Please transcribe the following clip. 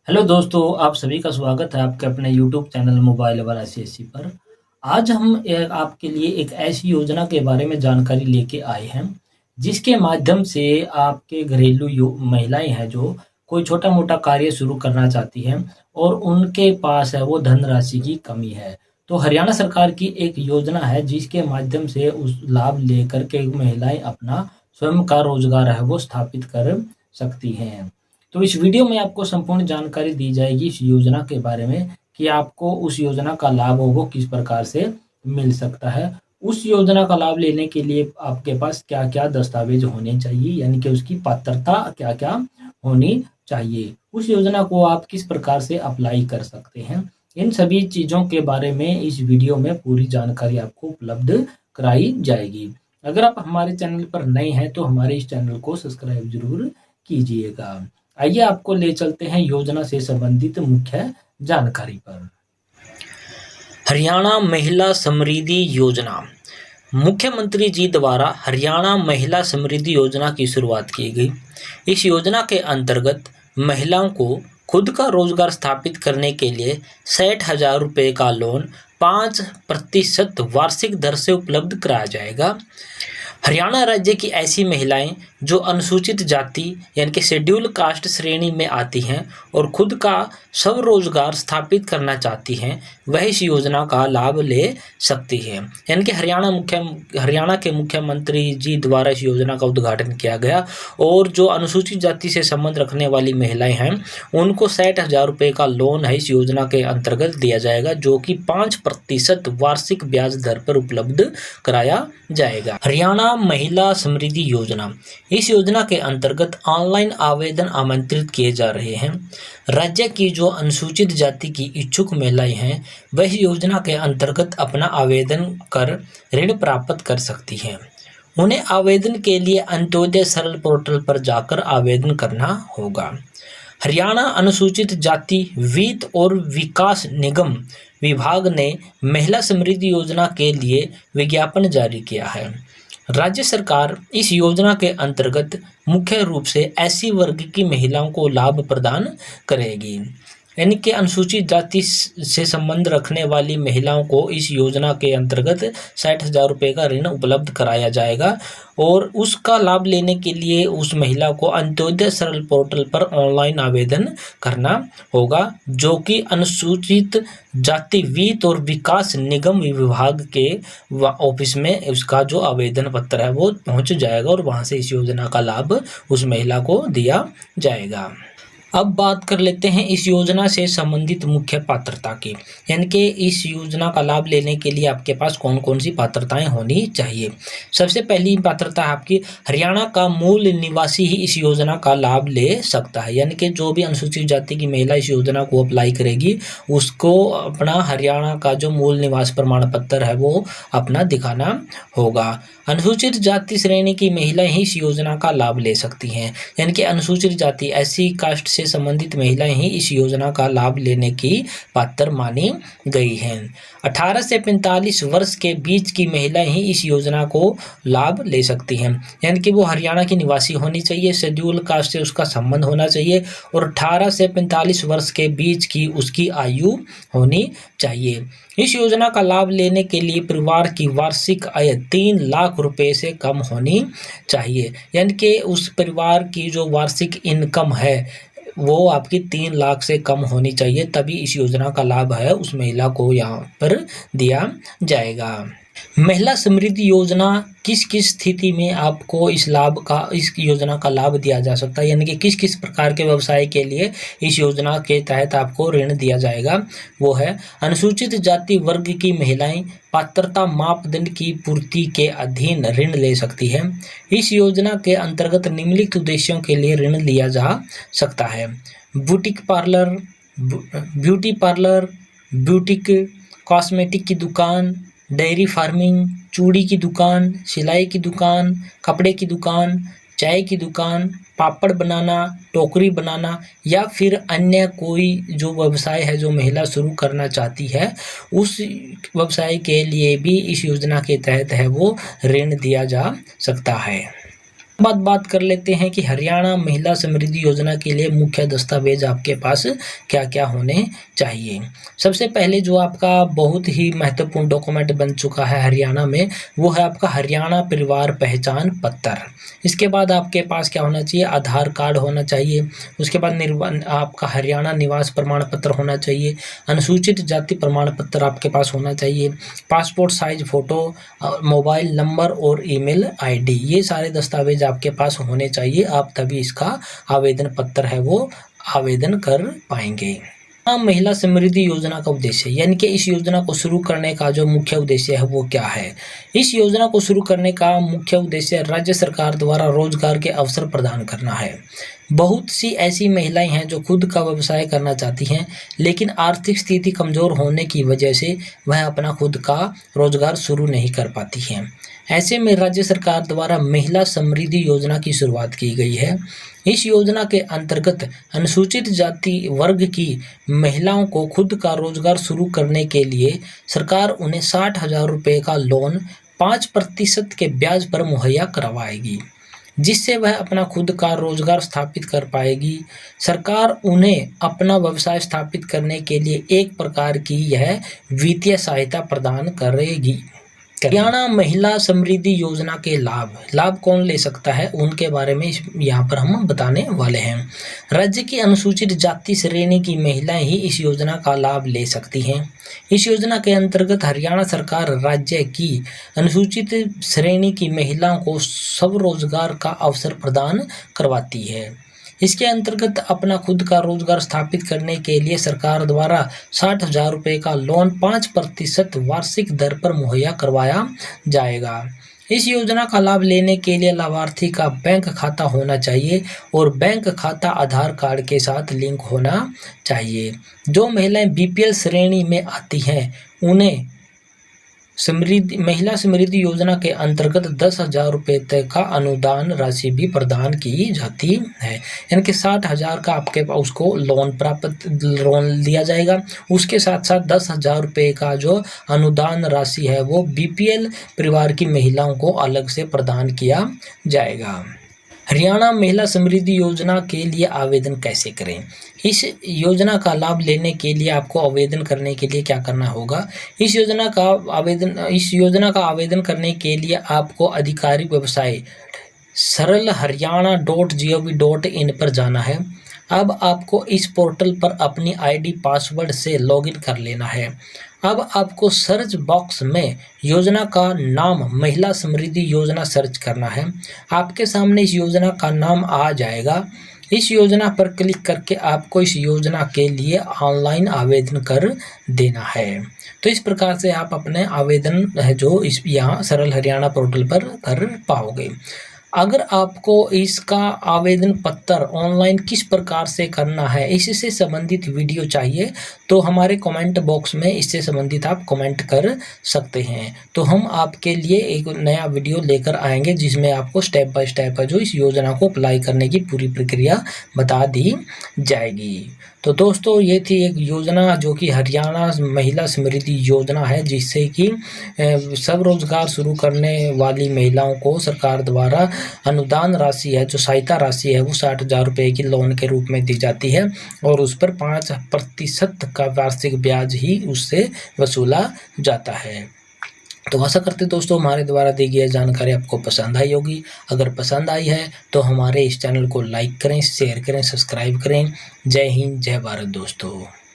Hello दोस्तों, आप सभी का स्वागत है आपके अपने यूट्यूब चैनल मोबाइल वाला सीएससी पर। आज हम आपके लिए एक ऐसी योजना के बारे में जानकारी लेके आए हैं, जिसके माध्यम से आपके घरेलू महिलाएं हैं जो कोई छोटा-मोटा कार्य शुरू करना चाहती हैं और उनके पास है वो धनराशि की कमी है। तो हरियाणा सरकार की एक योजना है जिसके माध्यम से उस लाभ लेकर के महिलाएं अपना स्वयं का रोजगार है वो स्थापित कर सकती हैं। तो इस वीडियो में आपको संपूर्ण जानकारी दी जाएगी इस योजना के बारे में कि आपको उस योजना का लाभ वो किस प्रकार से मिल सकता है। उस योजना का लाभ लेने के लिए आपके पास क्या-क्या दस्तावेज होने चाहिए, यानी कि उसकी पात्रता क्या-क्या होनी चाहिए। उस योजना को आप किस प्रकार से अप्लाई कर सकते हैं। इन सभी चीज़ों के बारे में इस वीडियो में पूरी जानकारी आपको उपलब्ध कराई जाएगी। अगर आप हमारे चैनल पर नए हैं तो हमारे इस चैनल को सब्सक्राइब ज़रूर कीजिएगा। आइए आपको ले चलते हैं योजना से संबंधित मुख्य जानकारी पर। हरियाणा महिला समृद्धि योजना। मुख्यमंत्री जी द्वारा हरियाणा महिला समृद्धि योजना की शुरुआत की गई। इस योजना के अंतर्गत महिलाओं को खुद का रोजगार स्थापित करने के लिए 60,000 रुपये का लोन 5% वार्षिक दर से उपलब्ध कराया जाएगा। हरियाणा राज्य की ऐसी महिलाएं जो अनुसूचित जाति यानी कि शेड्यूल कास्ट श्रेणी में आती हैं और खुद का स्वरोजगार स्थापित करना चाहती हैं, वह इस योजना का लाभ ले सकती हैं। यानी कि हरियाणा के मुख्यमंत्री जी द्वारा इस योजना का उद्घाटन किया गया और जो अनुसूचित जाति से संबंध रखने वाली महिलाएं हैं उनको 60,000 रुपये का लोन है इस योजना के अंतर्गत दिया जाएगा, जो कि 5% वार्षिक ब्याज दर पर उपलब्ध कराया जाएगा। हरियाणा महिला समृद्धि योजना। इस योजना के अंतर्गत ऑनलाइन आवेदन आमंत्रित किए जा रहे हैं। राज्य की जो अनुसूचित जाति की इच्छुक महिलाएं हैं वह योजना के अंतर्गत अपना आवेदन कर ऋण प्राप्त कर सकती हैं। उन्हें आवेदन के लिए अंत्योदय सरल पोर्टल पर जाकर आवेदन करना होगा। हरियाणा अनुसूचित जाति वित्त और विकास निगम विभाग ने महिला समृद्धि योजना के लिए विज्ञापन जारी किया है। राज्य सरकार इस योजना के अंतर्गत मुख्य रूप से ऐसी वर्ग की महिलाओं को लाभ प्रदान करेगी। यानी कि अनुसूचित जाति से संबंध रखने वाली महिलाओं को इस योजना के अंतर्गत 60,000 रुपये का ऋण उपलब्ध कराया जाएगा और उसका लाभ लेने के लिए उस महिला को अंत्योदय सरल पोर्टल पर ऑनलाइन आवेदन करना होगा, जो कि अनुसूचित जाति वित्त और विकास निगम विभाग के ऑफिस में उसका जो आवेदन पत्र है वो पहुंच जाएगा और वहां से इस योजना का लाभ उस महिला को दिया जाएगा। अब बात कर लेते हैं इस योजना से संबंधित मुख्य पात्रता की, यानी कि इस योजना का लाभ लेने के लिए आपके पास कौन कौन सी पात्रताएं होनी चाहिए। सबसे पहली पात्रता है आपकी हरियाणा का मूल निवासी ही इस योजना का लाभ ले सकता है। यानी कि जो भी अनुसूचित जाति की महिला इस योजना को अप्लाई करेगी उसको अपना हरियाणा का जो मूल निवास प्रमाण पत्र है वो अपना दिखाना होगा। अनुसूचित जाति श्रेणी की महिलाएं ही इस योजना का लाभ ले सकती हैं। यानी कि अनुसूचित जाति ऐसी कास्ट से संबंधित महिलाएं ही इस योजना का लाभ लेने की पात्र मानी गई हैं। 18 से 45 वर्ष के बीच की महिलाएं ही इस योजना को लाभ ले सकती हैं। यानी कि वो हरियाणा की निवासी होनी चाहिए, शेड्यूल कास्ट से उसका संबंध होना चाहिए और 18 से 45 वर्ष के बीच की उसकी आयु होनी चाहिए। इस योजना का लाभ लेने के लिए परिवार की वार्षिक आय 3 लाख रुपए से कम होनी चाहिए। यानी कि उस परिवार की जो वार्षिक इनकम है वो आपकी 3 लाख से कम होनी चाहिए, तभी इस योजना का लाभ है उस महिला को यहाँ पर दिया जाएगा। महिला समृद्धि योजना किस किस स्थिति में आपको इस योजना का लाभ दिया जा सकता है, यानी कि किस किस प्रकार के व्यवसाय के लिए इस योजना के तहत आपको ऋण दिया जाएगा। वो है अनुसूचित जाति वर्ग की महिलाएं पात्रता मापदंड की पूर्ति के अधीन ऋण ले सकती है। इस योजना के अंतर्गत निम्नलिखित उद्देश्यों के लिए ऋण लिया जा सकता है। ब्यूटी पार्लर, ब्यूटिक, कॉस्मेटिक की दुकान, डेयरी फार्मिंग, चूड़ी की दुकान, सिलाई की दुकान, कपड़े की दुकान, चाय की दुकान, पापड़ बनाना, टोकरी बनाना या फिर अन्य कोई जो व्यवसाय है जो महिला शुरू करना चाहती है उस व्यवसाय के लिए भी इस योजना के तहत है वो ऋण दिया जा सकता है। बात कर लेते हैं कि हरियाणा महिला समृद्धि योजना के लिए मुख्य दस्तावेज आपके पास क्या क्या होने चाहिए। सबसे पहले जो आपका बहुत ही महत्वपूर्ण डॉक्यूमेंट बन चुका है हरियाणा में, वो है आपका हरियाणा परिवार पहचान पत्र। इसके बाद आपके पास क्या होना चाहिए, आधार कार्ड होना चाहिए। उसके बाद आपका हरियाणा निवास प्रमाण पत्र होना चाहिए। अनुसूचित जाति प्रमाण पत्र आपके पास होना चाहिए। Passport size photo, mobile number और ईमेल आईडी, ये सारे दस्तावेज आपके पास होने चाहिए। आप तभी इसका आवेदन पत्र है वो आवेदन कर पाएंगे। महिला समृद्धि योजना का उद्देश्य, यानी कि इस योजना को शुरू करने का जो मुख्य उद्देश्य है वो क्या है। इस योजना को शुरू करने का मुख्य उद्देश्य राज्य सरकार द्वारा रोजगार के अवसर प्रदान करना है। बहुत सी ऐसी महिलाएं हैं जो खुद का व्यवसाय करना चाहती हैं, लेकिन आर्थिक स्थिति कमजोर होने की वजह से वह अपना खुद का रोजगार शुरू नहीं कर पाती हैं। ऐसे में राज्य सरकार द्वारा महिला समृद्धि योजना की शुरुआत की गई है। इस योजना के अंतर्गत अनुसूचित जाति वर्ग की महिलाओं को खुद का रोजगार शुरू करने के लिए सरकार उन्हें 60,000 रुपये का लोन 5% के ब्याज पर मुहैया करवाएगी, जिससे वह अपना खुद का रोजगार स्थापित कर पाएगी। सरकार उन्हें अपना व्यवसाय स्थापित करने के लिए एक प्रकार की यह वित्तीय सहायता प्रदान करेगी। हरियाणा महिला समृद्धि योजना के लाभ कौन ले सकता है, उनके बारे में यहाँ पर हम बताने वाले हैं। राज्य की अनुसूचित जाति श्रेणी की महिलाएं ही इस योजना का लाभ ले सकती हैं। इस योजना के अंतर्गत हरियाणा सरकार राज्य की अनुसूचित श्रेणी की महिलाओं को स्वरोजगार का अवसर प्रदान करवाती है। इसके अंतर्गत अपना खुद का रोजगार स्थापित करने के लिए सरकार द्वारा 60,000 रुपये का लोन 5% वार्षिक दर पर मुहैया करवाया जाएगा। इस योजना का लाभ लेने के लिए लाभार्थी का बैंक खाता होना चाहिए और बैंक खाता आधार कार्ड के साथ लिंक होना चाहिए। जो महिलाएं बीपीएल श्रेणी में आती हैं उन्हें महिला समृद्धि योजना के अंतर्गत 10,000 रुपये तक का अनुदान राशि भी प्रदान की जाती है। यानी कि 60,000 का आपके उसको लोन दिया जाएगा। उसके साथ साथ 10,000 रुपये का जो अनुदान राशि है वो बीपीएल परिवार की महिलाओं को अलग से प्रदान किया जाएगा। हरियाणा महिला समृद्धि योजना के लिए आवेदन कैसे करें। इस योजना का लाभ लेने के लिए आपको आवेदन करने के लिए क्या करना होगा। इस योजना का आवेदन करने के लिए आपको आधिकारिक वेबसाइट सरलहरियाणा.gov.in पर जाना है। अब आपको इस पोर्टल पर अपनी आईडी पासवर्ड से लॉगिन कर लेना है। अब आपको सर्च बॉक्स में योजना का नाम महिला समृद्धि योजना सर्च करना है। आपके सामने इस योजना का नाम आ जाएगा। इस योजना पर क्लिक करके आपको इस योजना के लिए ऑनलाइन आवेदन कर देना है। तो इस प्रकार से आप अपने आवेदन है जो इस यहाँ सरल हरियाणा पोर्टल पर कर पाओगे। अगर आपको इसका आवेदन पत्र ऑनलाइन किस प्रकार से करना है, इससे संबंधित वीडियो चाहिए तो हमारे कमेंट बॉक्स में इससे संबंधित आप कमेंट कर सकते हैं। तो हम आपके लिए एक नया वीडियो लेकर आएंगे जिसमें आपको स्टेप बाय स्टेप जो इस योजना को अप्लाई करने की पूरी प्रक्रिया बता दी जाएगी। तो दोस्तों ये थी एक योजना जो कि हरियाणा महिला समृद्धि योजना है, जिससे कि स्वरोजगार शुरू करने वाली महिलाओं को सरकार द्वारा अनुदान राशि है जो सहायता राशि है वो 60,000 रुपये की लोन के रूप में दी जाती है और उस पर 5% का वार्षिक ब्याज ही उससे वसूला जाता है। तो आशा करते दोस्तों हमारे द्वारा दी गई जानकारी आपको पसंद आई होगी। अगर पसंद आई है तो हमारे इस चैनल को लाइक करें, शेयर करें, सब्सक्राइब करें। जय हिंद, जय भारत दोस्तों।